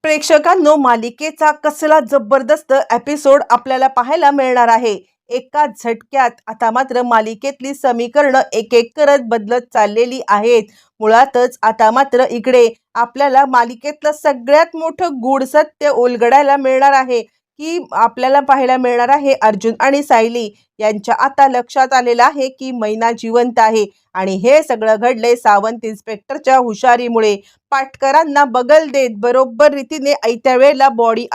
प्रेक्षकांनो, मालिकेचा कसला जबरदस्त एपिसोड आपल्याला पाहायला मिळणार आहे। एका झटक्यात आता मात्र मालिकेतली समीकरणं एक एक करत बदलत चाललेली आहेत। मुळातच आता मात्र इकडे आपल्याला मालिकेतलं सगळ्यात मोठं गूढ सत्य उलगडायला मिळणार आहे की आपल्याला पाहायला मिळणार आहे अर्जुन आणि सायली यांच्या आता लक्षात आलेलं आहे की मैना जिवंत आहे आणि हे सगळं घडले सावंत इन्स्पेक्टरच्या हुशारीमुळे। पाटकरांना बगल देत बरोबर रीतीने ऐत्या वेळेला बॉडी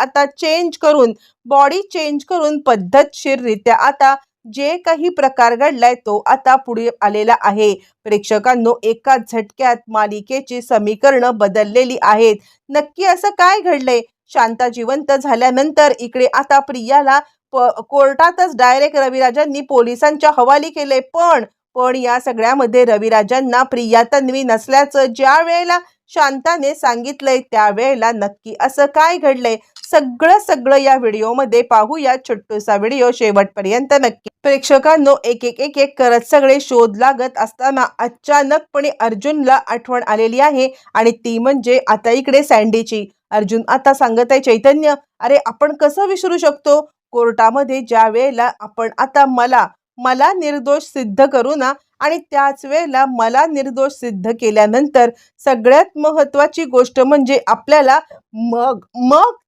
चेंज करून पद्धतशीररित्या आता जे काही प्रकार घडलाय तो आता पुढे आलेला आहे। प्रेक्षकांनो, एका झटक्यात मालिकेची समीकरणं बदललेली आहेत। नक्की असं काय घडलंय? शांता जिवंत झाल्यानंतर इकडे आता प्रियाला कोर्टातच डायरेक्ट रविराजांनी पोलिसांच्या हवाली केले। पण या सगळ्यामध्ये रविराजांना प्रिया तन्वी नसल्याचं ज्या वेळेला शांताने सांगितलंय त्यावेळेला नक्की असं काय घडलंय सगळं या व्हिडिओमध्ये पाहूया। छोटूसा व्हिडिओ शेवटपर्यंत नक्की। प्रेक्षकांनो, एक एक करत सगळे शोध लागत असताना अचानकपणे अर्जुनला आठवण आलेली आहे आणि ती म्हणजे आता इकडे सँडीची। अर्जुन आता सांगत आहे, चैतन्य अरे आपण कसं विसरू शकतो? कोर्टामध्ये ज्या वेळेला आपण आता मला निर्दोष सिद्ध करू ना, आणि त्याच वेळेला मला निर्दोष सिद्ध केल्यानंतर सगळ्यात महत्त्वाची गोष्ट म्हणजे आपल्याला मग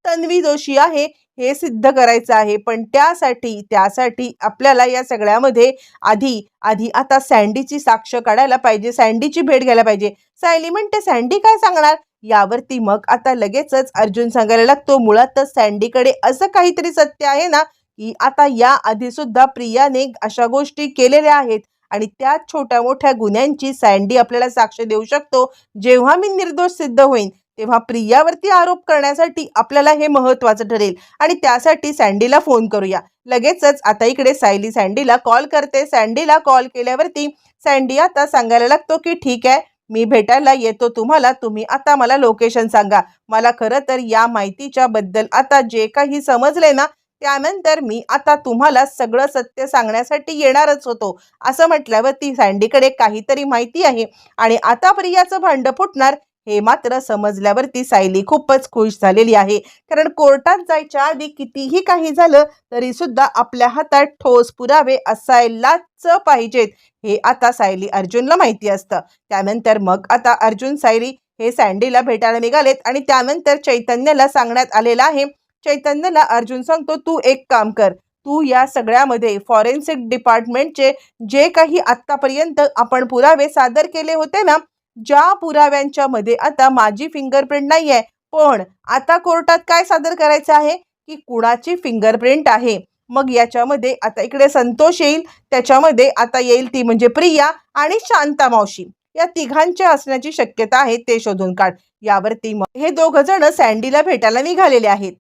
तन्वी दोषी आहे हे सिद्ध करायचं आहे। पण त्यासाठी आपल्याला या सगळ्यामध्ये आधी आता सँडीची साक्ष काढायला पाहिजे, सँडीची भेट घ्यायला पाहिजे। सायली म्हणते, सँडी काय सांगणार? यावरती मग आता लगेचच अर्जुन सांगायला लागतो, मुळातच सँडीकडे असं काहीतरी सत्य आहे ना की आता या आधी सुद्धा प्रियाने अशा गोष्टी केलेल्या आहेत आणि त्या छोट्या मोठ्या गुन्ह्यांची सँडी आपल्याला साक्ष देऊ शकतो। जेव्हा मी निर्दोष सिद्ध होईन तेव्हा प्रियावरती आरोप करण्यासाठी आपल्याला हे महत्त्वाचं ठरेल आणि त्यासाठी सँडीला फोन करूया। लगेचच आता इकडे सायली सँडीला कॉल करते। सँडीला कॉल केल्यावरती सँडी आता सांगायला लागतो की ठीक आहे, मी भेटायला येतो तुम्हाला, तुम्ही आता मला लोकेशन सांगा। मला खरं तर या माहितीच्या बद्दल आता जे काही समजले ना त्यानंतर मी आता तुम्हाला सगळं सत्य सांगण्यासाठी येणारच होतो। असं म्हटल्यावर ती सँडीकडे काहीतरी माहिती आहे आणि आता प्रियाचं भांडं फुटणार हे मात्र समजल्यावरती सायली खूपच खुश झालेली आहे। कारण कोर्टात जायच्या आधी कितीही काही झालं तरी सुद्धा आपल्या हातात ठोस पुरावे असायलाच पाहिजेत हे आता सायली अर्जुनला माहिती असतं। त्यानंतर मग आता अर्जुन सायली हे सँडीला भेटायला निघालेत आणि त्यानंतर चैतन्यला सांगण्यात आलेलं आहे। चैतन्यला अर्जुन सांगतो, तू एक काम कर, तू या सगळ्यामध्ये फॉरेन्सिक डिपार्टमेंटचे जे काही आत्तापर्यंत आपण पुरावे सादर केले होते ना, ज्या पुराव्यांच्या मध्ये आता माझी फिंगरप्रिंट नाही आहे, पण आता कोर्टात काय सादर करायचं आहे की कुणाची फिंगरप्रिंट आहे। मग याच्यामध्ये आता इकडे संतोष येईल, त्याच्यामध्ये आता येईल ती म्हणजे प्रिया आणि शांता मावशी, या तिघांचे असण्याची शक्यता आहे ते शोधून काढ। यावरती मग हे दोघ जण सँडीला भेटायला निघालेले आहेत।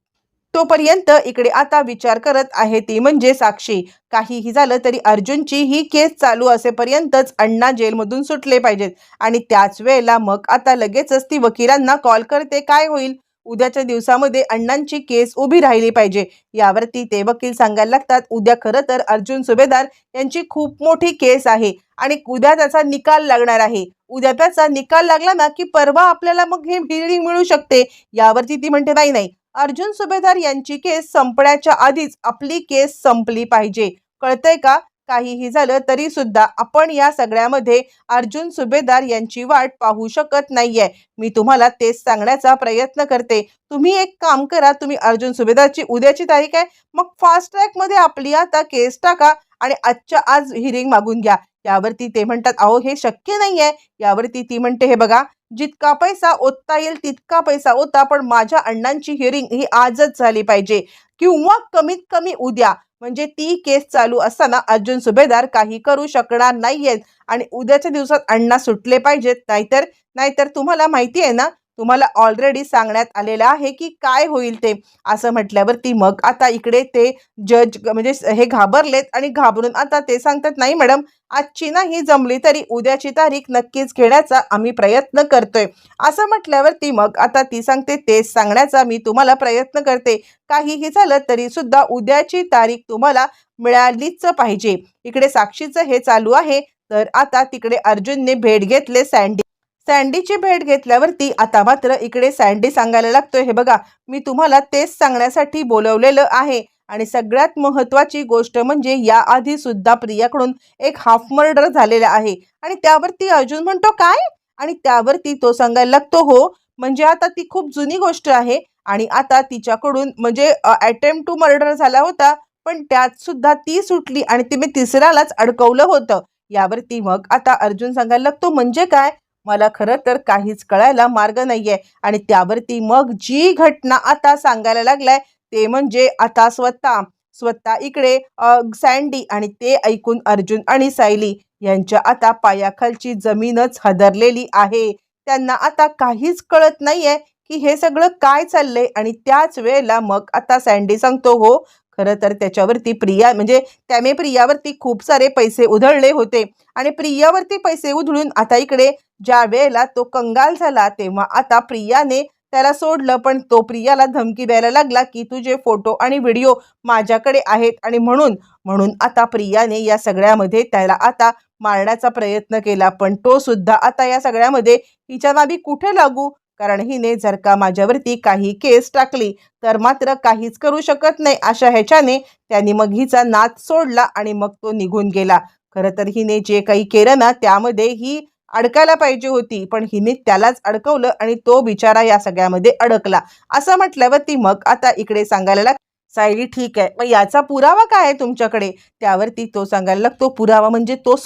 तोपर्यंत इकडे आता विचार करत आहे ती म्हणजे साक्षी। काहीही झालं तरी अर्जुनची ही केस चालू असेपर्यंतच अण्णा जेलमधून सुटले पाहिजेत आणि त्याच वेळेला मग आता लगेचच ती वकिलांना कॉल करते, काय होईल उद्याच्या दिवसामध्ये अण्णांची केस उभी राहिली पाहिजे। यावरती ते वकील सांगायला लागतात, उद्या खरं तर अर्जुन सुभेदार यांची खूप मोठी केस आहे आणि उद्या त्याचा निकाल लागणार आहे। उद्या त्याचा निकाल लागला ना की परवा आपल्याला मग हे हिअरिंग मिळू शकते। यावरती ती म्हणते, नाही, अर्जुन सुभेदार यांची केस संपण्याच्या आधीच आपली केस संपली पाहिजे, कळतंय का? काहीही झालं तरी सुद्धा आपण या सगळ्यामध्ये अर्जुन सुभेदार यांची वाट पाहू शकत नाहीये। मी तुम्हाला तेच सांगण्याचा प्रयत्न करते। तुम्ही एक काम करा, तुम्ही अर्जुन सुभेदारची उद्याची तारीख आहे, मग फास्ट ट्रॅक मध्ये आपली आता केस टाका आणि आजच्या आज हिअरिंग मागून घ्या। यावरती ते म्हणतात, अहो हे शक्य नाहीये। यावरती ती म्हणते, हे बघा, जितका पैसा ओतता येईल तितका पैसा ओता, पण माझ्या अण्णांची हिअरिंग ही आजच झाली पाहिजे किंवा कमीत कमी उद्या, म्हणजे ती केस चालू असताना अर्जुन सुभेदार काही करू शकणार नाहीयेत आणि उद्याच्या दिवसात अण्णा सुटले पाहिजेत। नाहीतर तुम्हाला माहिती आहे ना, तुम्हाला ऑलरेडी सांगण्यात आलेलं आहे की काय होईल ते। असं म्हटल्यावरती मग आता इकडे ते जज म्हणजे हे घाबरलेत आणि घाबरून आता ते सांगतात, नाही मॅडम, आजची नाही जमली तरी उद्याची तारीख नक्कीच घेण्याचा आम्ही प्रयत्न करतोय। असं म्हटल्यावरती मग आता ती सांगते, तेच सांगण्याचा मी तुम्हाला प्रयत्न करते, काहीही झालं तरी सुद्धा उद्याची तारीख तुम्हाला मिळालीच पाहिजे। इकडे साक्षीचं हे चालू आहे तर आता तिकडे अर्जुनने भेट घेतले सँडीची भेट घेतल्यावरती आता मात्र इकडे सँडी सांगायला लागतोय, हे बघा मी तुम्हाला तेच सांगण्यासाठी बोलवलेलं आहे आणि सगळ्यात महत्त्वाची गोष्ट म्हणजे याआधी सुद्धा प्रियाकडून एक हाफ मर्डर झालेला आहे. आणि त्यावरती अर्जुन म्हणतो काय? आणि त्यावरती तो सांगायला लागतो हो, म्हणजे आता ती खूप जुनी गोष्ट आहे आणि आता तिच्याकडून म्हणजे अटेम्प्ट टू मर्डर झाला होता, पण त्यात सुद्धा ती सुटली आणि तिने तिसऱ्यालाच अडकवलं होतं. यावरती मग आता अर्जुन सांगायला लागतो, म्हणजे काय? मला खरं तर काहीच कळायला मार्ग नाहीये. आणि त्यावरती मग जी घटना आता सांगायला लागलाय ते म्हणजे आता स्वतः स्वतः इकडे सँडी आणि ते ऐकून अर्जुन आणि सायली यांच्या आता पायाखालची जमीनच हादरलेली आहे. त्यांना आता काहीच कळत नाहीये की हे सगळं काय चाललंय. आणि त्याच वेळेला मग आता सँडी सांगतो, हो खरं तर त्याच्यावरती प्रिया म्हणजे त्याने प्रियावरती खूप सारे पैसे उधळले होते आणि प्रियावरती पैसे उधळून आता इकडे ज्या वेळेला तो कंगाल झाला तेव्हा आता प्रियाने त्याला सोडलं, पण तो प्रियाला धमकी द्यायला लागला की तुझे फोटो आणि व्हिडिओ माझ्याकडे आहेत आणि म्हणून म्हणून आता प्रियाने या सगळ्यामध्ये त्याला आता मारण्याचा प्रयत्न केला. पण तो सुद्धा आता या सगळ्यामध्ये हिच्या नादी कुठे लागू, कारण हिने जर का माझ्यावरती काही केस टाकली तर मात्र काहीच करू शकत नाही अशा ह्याच्याने त्यांनी मग हिचा नाद सोडला आणि मग तो निघून गेला. खरं तर हिने जे काही केलं ना त्यामध्ये ही अडकायला पाहिजे होती, पण हिने त्यालाच अडकवलं आणि तो बिचारा या सगळ्यामध्ये अडकला. असं म्हटल्यावरती मग आता इकडे सांगायला लाग सायली ठीक आहे, मग याचा पुरावा काय आहे तुमच्याकडे? त्यावरती तो सांगायला लागतो, पुरावा म्हणजे तो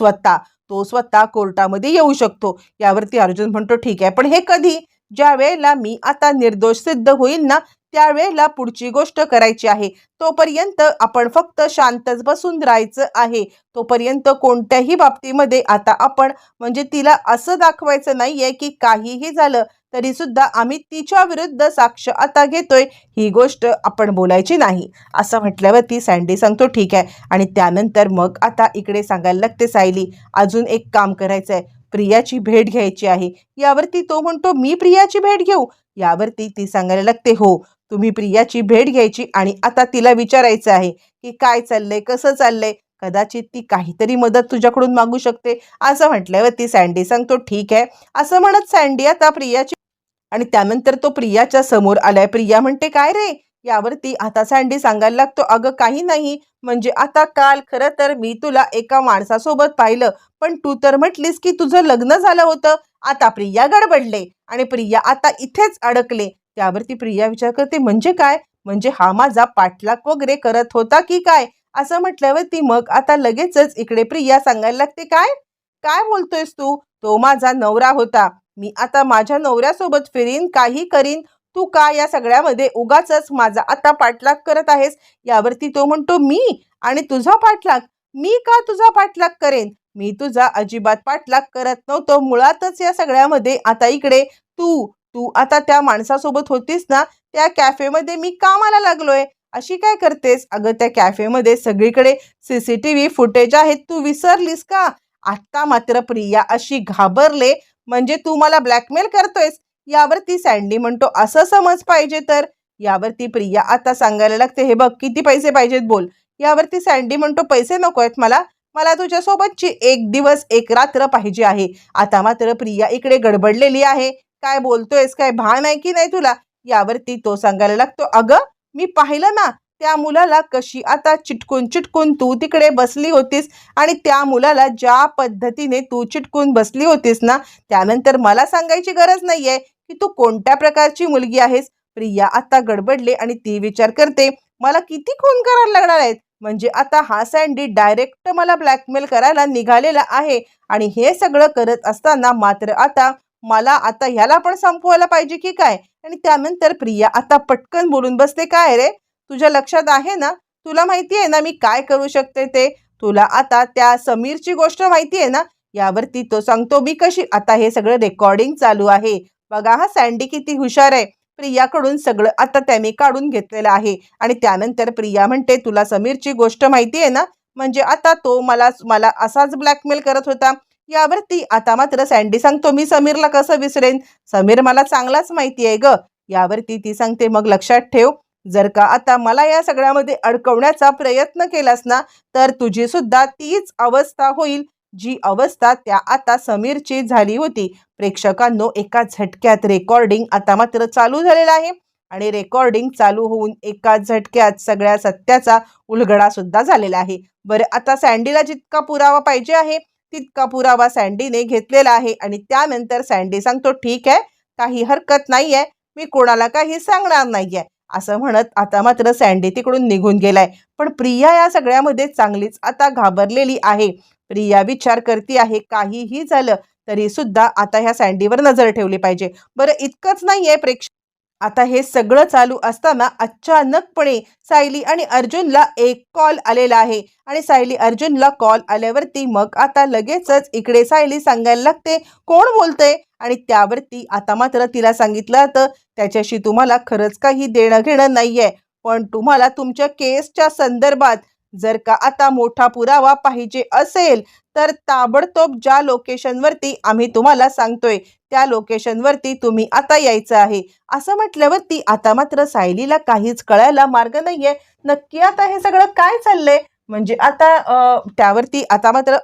स्वतः कोर्टामध्ये येऊ शकतो. यावरती अर्जुन म्हणतो ठीक आहे, पण हे कधी? ज्या वेळेला मी आता निर्दोष सिद्ध होईल ना त्यावेळेला पुढची गोष्ट करायची आहे. तोपर्यंत आपण फक्त शांतच बसून राहायचं आहे. तोपर्यंत कोणत्याही बाबतीमध्ये आता आपण म्हणजे तिला असं दाखवायचं नाहीये की काहीही झालं तरी सुद्धा आम्ही तिच्या विरुद्ध साक्ष आता घेतोय, ही गोष्ट आपण बोलायची नाही. असं म्हटल्यावर ती सँडी सांगतो ठीक आहे. आणि त्यानंतर मग आता इकडे सांगायला लागते सायली, अजून एक काम करायचं आहे, प्रियाची भेट घ्यायची आहे. यावरती तो म्हणतो मी प्रियाची भेट घेऊ? यावरती ती सांगायला लागते हो, तुम्ही प्रियाची भेट घ्यायची आणि आता तिला विचारायचं आहे की काय चाललंय, कसं चाललंय, कदाचित ती काहीतरी मदत तुझ्याकडून मागू शकते. असं म्हटल्यावर ती सँडी सांगतो ठीक आहे. असं म्हणत सँडी आता प्रियाची आणि त्यानंतर तो प्रियाच्या समोर आलाय. प्रिया म्हणते काय रे? यावरती आता सँडी सांगायला लागतो, अगं काही नाही, म्हणजे आता काल खरं तर मी तुला एका माणसासोबत पाहिलं, पण तू तर म्हटलीस की तुझं लग्न झालं होतं. आता प्रिया गडबडले आणि प्रिया आता इथेच अडकले. त्यावरती प्रिया विचार करते, म्हणजे काय? म्हणजे हा माझा पाठलाग वगैरे करत होता की काय? असं म्हटल्यावरती मग आता लगेचच इकडे प्रिया सांगायला लागते, काय काय बोलतोयस तू? तो माझा नवरा होता. मी आता माझ्या नवऱ्यासोबत फिरीन, काही करीन. तू का या सगळ्यामध्ये उगाचच माझा आता पाठलाग करत आहेस? यावरती तो म्हणतो, मी आणि तुझा पाठलाग? मी का तुझा पाठलाग करेन? मी तुझा अजिबात पाठलाग करत नव्हतो. मुळातच या सगळ्यामध्ये आता इकडे तू तू आता त्या माणसासोबत होतीस ना त्या कॅफेमध्ये मी कामाला लागलोय. अशी काय करतेस? अगं त्या कॅफेमध्ये सगळीकडे सीसीटीव्ही फुटेज आहेत, तू विसरलीस का? आता मात्र प्रिया अशी घाबरले, म्हणजे तू मला ब्लॅकमेल करतोयस? यावरती सँडी म्हणतो, असं समज पाहिजे तर. यावरती प्रिया आता सांगायला लागते, हे बघ किती पैसे पाहिजेत बोल. यावरती सँडी म्हणतो, पैसे नको आहेत मला, मला तुझ्यासोबतची एक दिवस एक रात्र पाहिजे आहे. आता मात्र प्रिया इकडे गडबडलेली आहे. काय बोलतोयस, काय भान आहे की नाही तुला? यावरती तो सांगायला लागतो, अगं मी पाहिलं ना त्या मुलाला कशी आता चिटकून चिटकून तू तिकडे बसली होतीस आणि त्या मुलाला ज्या पद्धतीने तू चिटकून बसली होतीस ना त्यानंतर मला सांगायची गरज नाहीये की तू कोणत्या प्रकारची मुलगी आहेस. प्रिया आता गडबडले आणि ती विचार करते, मला किती खून करायला लागणार आहेत? म्हणजे आता हा सँडी डायरेक्ट मला ब्लॅकमेल करायला निघालेला आहे. आणि हे सगळं करत असताना मात्र आता मला आता ह्याला पण संपवायला पाहिजे की काय? आणि त्यानंतर प्रिया आता पटकन बोलून बसते, काय रे तुझ्या लक्षात आहे ना? तुला माहिती आहे ना मी काय करू शकते ते? तुला आता त्या समीरची गोष्ट माहिती आहे ना? यावरती तो सांगतो, मी कशी? आता हे सगळं रेकॉर्डिंग चालू आहे. बघा हा सँडी किती हुशार आहे. प्रियाकडून सगळं आता त्याने काढून घेतलेलं आहे. आणि त्यानंतर प्रिया म्हणते, तुला समीरची गोष्ट माहिती आहे ना? म्हणजे आता तो मला मला असाच ब्लॅकमेल करत होता. यावरती आता मात्र सँडी सांगतो, मी समीरला कसं विसरेन? समीर मला चांगलाच माहिती आहे ग. यावरती ती सांगते, मग लक्षात ठेव, जर का आता मला या सगळ्यामध्ये अडकवण्याचा प्रयत्न केलास ना तर तुझी सुद्धा तीच अवस्था होईल. जी अवस्था त्या आता समीरची झाली होती. प्रेक्षकांनो, एका झटक्यात रेकॉर्डिंग आता मात्र चालू झालेलं आहे आणि रेकॉर्डिंग चालू होऊन एका झटक्यात सगळ्या सत्याचा उलगडा सुद्धा झालेला आहे. बरं, आता सँडीला जितका पुरावा पाहिजे आहे तितका पुरावा सँडीने घेतलेला आहे आणि त्यानंतर सँडी सांगतो, ठीक आहे, काही हरकत नाहीये, मी कोणाला काही सांगणार नाहीये, असं म्हणत आता मात्र सँडी तिकडून निघून गेलाय. पण प्रिया या सगळ्यामध्ये चांगलीच आता घाबरलेली आहे. प्रिया विचार करते आहे, काहीही झालं तरी सुद्धा आता ह्या सँडीवर नजर ठेवली पाहिजे. बरं, इतकंच नाहीये आता हे सगळं चालू असताना अचानकपणे सायली आणि अर्जुनला एक कॉल आलेला आहे आणि सायली अर्जुनला कॉल आल्यावरती मग आता लगेचच इकडे सायली सांगायला लागते, कोण बोलतंय? आणि त्यावरती आता मात्र तिला सांगितलं जातं, त्याच्याशी तुम्हाला खरंच काही देणं घेणं नाहीये, पण तुम्हाला तुमच्या केसच्या संदर्भात जर का आता मोठा पुरावा पाहिजे असेल तर ताबडतोब ज्या लोकेशनवरती आम्ही तुम्हाला सांगतोय त्या लोकेशनवरती तुम्ही आता यायचं आहे, असं म्हटल्यावरती आता मात्र सायलीला काहीच कळायला मार्ग नाहीये. नक्की आता हे सगळं काय चाललंय? म्हणजे आता त्यावरती आता मात्र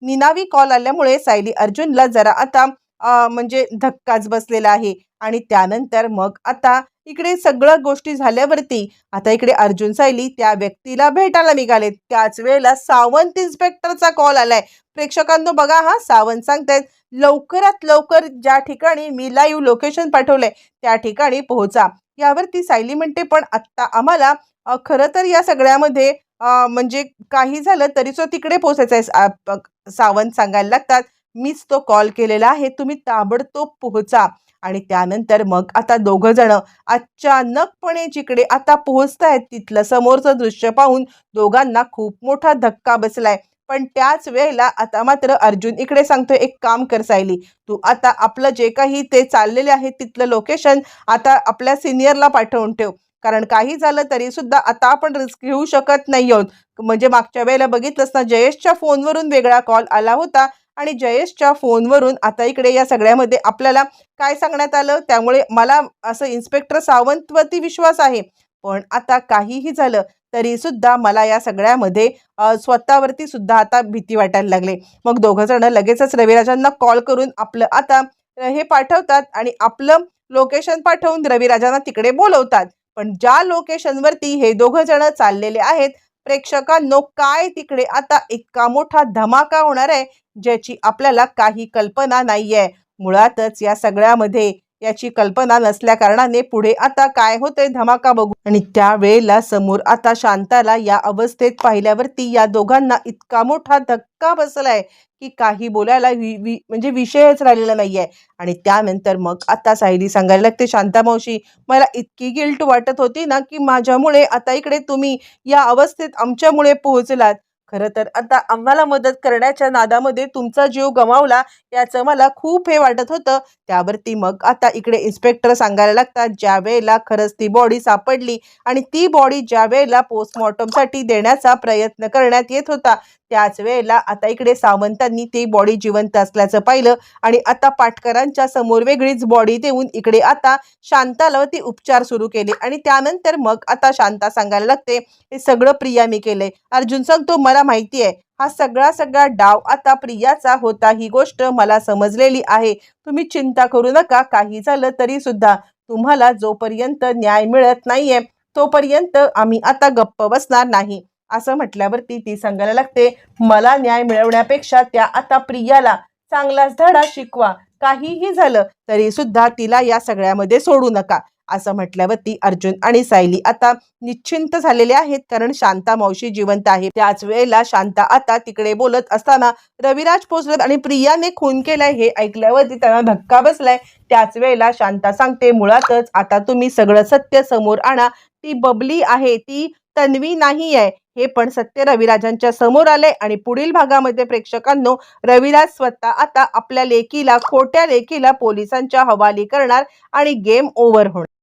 निनावी कॉल आल्यामुळे सायली अर्जुनला जरा आता म्हणजे धक्काच बसलेला आहे आणि त्यानंतर मग आता इकडे सगळं गोष्टी झाल्यावरती आता इकडे अर्जुन सायली त्या व्यक्तीला भेटायला निघाले. त्याच वेळेला सावंत इन्स्पेक्टरचा कॉल आलाय. प्रेक्षकांनो बघा, हा सावंत सांगतायत, लवकरात लवकर ज्या ठिकाणी मी लाईव्ह लोकेशन पाठवलंय त्या ठिकाणी पोहोचा. यावरती सायली म्हणते, पण आत्ता आम्हाला खरं तर या सगळ्यामध्ये म्हणजे काही झालं तरी तिकडे पोहोचायचं आहे. सावंत सांगायला लागतात, मीच तो कॉल केलेला आहे, तुम्ही ताबडतोब पोहोचा. आणि त्यानंतर मग आता दोघं जण अचानकपणे जिकडे आता पोहोचतायत तिथलं समोरचं दृश्य पाहून दोघांना खूप मोठा धक्का बसलाय. पण त्याच वेळेला आता मात्र अर्जुन इकडे सांगतोय, एक काम कर सायली, तू आता आपलं जे काही ते चाललेले आहे तिथलं लोकेशन आता आपल्या सिनियरला पाठवून ठेव, कारण काही झालं तरी सुद्धा आता आपण रिस्क घेऊ शकत नाही आहोत. म्हणजे मागच्या वेळेला बघितलंस ना, जयेशच्या फोनवरून वेगळा कॉल आला होता आणि जयेशच्या फोनवरून आता इकडे या सगळ्यामध्ये आपल्याला काय सांगण्यात आलं, त्यामुळे मला असं इन्स्पेक्टर सावंतवरती विश्वास आहे. पण आता काहीही झालं तरी सुद्धा मला या सगळ्यामध्ये स्वतःवरती सुद्धा आता भीती वाटायला लागले. मग दोघं जण लगेचच रविराजांना कॉल करून आपलं आता हे पाठवतात आणि आपलं लोकेशन पाठवून रविराजांना तिकडे बोलवतात. पण ज्या लोकेशनवरती हे दोघं जण चाललेले आहेत, प्रेक्षकांनो, काय तिकडे आता इतका मोठा धमाका होणार आहे ज्याची आपल्याला काही कल्पना नाहीये. मुळातच या सगळ्यामध्ये याची कल्पना नसल्या कारणाने पुढे आता काय होतंय धमाका बघू. आणि त्यावेळेला समोर आता शांताला या अवस्थेत पाहिल्यावरती या दोघांना इतका मोठा धक्का बसलाय की काही बोलायला म्हणजे विषयच राहिलेला नाहीये. आणि त्यानंतर मग आता सायली सांगायला लागते, शांता मावशी, मला इतकी गिल्ट वाटत होती ना की माझ्यामुळे आता इकडे तुम्ही या अवस्थेत आमच्यामुळे पोहोचलात. खरं तर आता आम्हाला मदत करण्याच्या नादामध्ये तुमचा जीव गमावला याचं मला खूप हे वाटत होतं. त्यावरती मग आता इकडे इन्स्पेक्टर सांगायला लागतात, ज्या वेळेला खरंच ती बॉडी सापडली आणि ती बॉडी ज्या वेळेला पोस्टमॉर्टमसाठी देण्याचा प्रयत्न करण्यात येत होता त्याच वेळेला आता इकडे सावंतांनी ती बॉडी जिवंत असल्याचं पाहिलं आणि आता पाटकरांच्या समोर वेगळीच बॉडी देऊन इकडे आता शांतालावरती उपचार सुरू केले. आणि त्यानंतर मग आता शांता सांगायला लागते, हे सगळं प्रिया मी केलंय. अर्जुन सांगतो, मला माहिती आहे हा सगळा डाव आता प्रियाचा होता, ही गोष्ट मला समजलेली आहे, तुम्ही चिंता करू नका. काही झालं तरी सुद्धा तुम्हाला जोपर्यंत न्याय मिळत नाहीये तोपर्यंत आम्ही आता गप्प बसणार नाही, असं म्हटल्यावरती ती सांगायला लागते, मला न्याय मिळवण्यापेक्षा त्या आता प्रियाला चांगलाच धडा शिकवा, काहीही झालं तरी सुद्धा तिला या सगळ्यामध्ये सोडू नका, असं म्हटल्यावरती अर्जुन आणि सायली आता निश्चिंत झालेले आहेत, कारण शांता मावशी जिवंत आहे. त्याच वेळेला शांता आता तिकडे बोलत असताना रविराज पोहोचले आणि प्रियाने खून केलाय हे ऐकल्यावरती त्यांना धक्का बसलाय. त्याच वेळेला शांता सांगते, मुळातच आता तुम्ही सगळं सत्य समोर आणा, ती बबली आहे, ती तन्वी नाही आहे, हे पण सत्य रविराजांच्या समोर आले. आणि पुढील भागामध्ये प्रेक्षकांनो, रविराज स्वतः आता आपल्या लेकीला, खोट्या लेकीला पोलिसांच्या हवाली करणार आणि गेम ओव्हर होणार.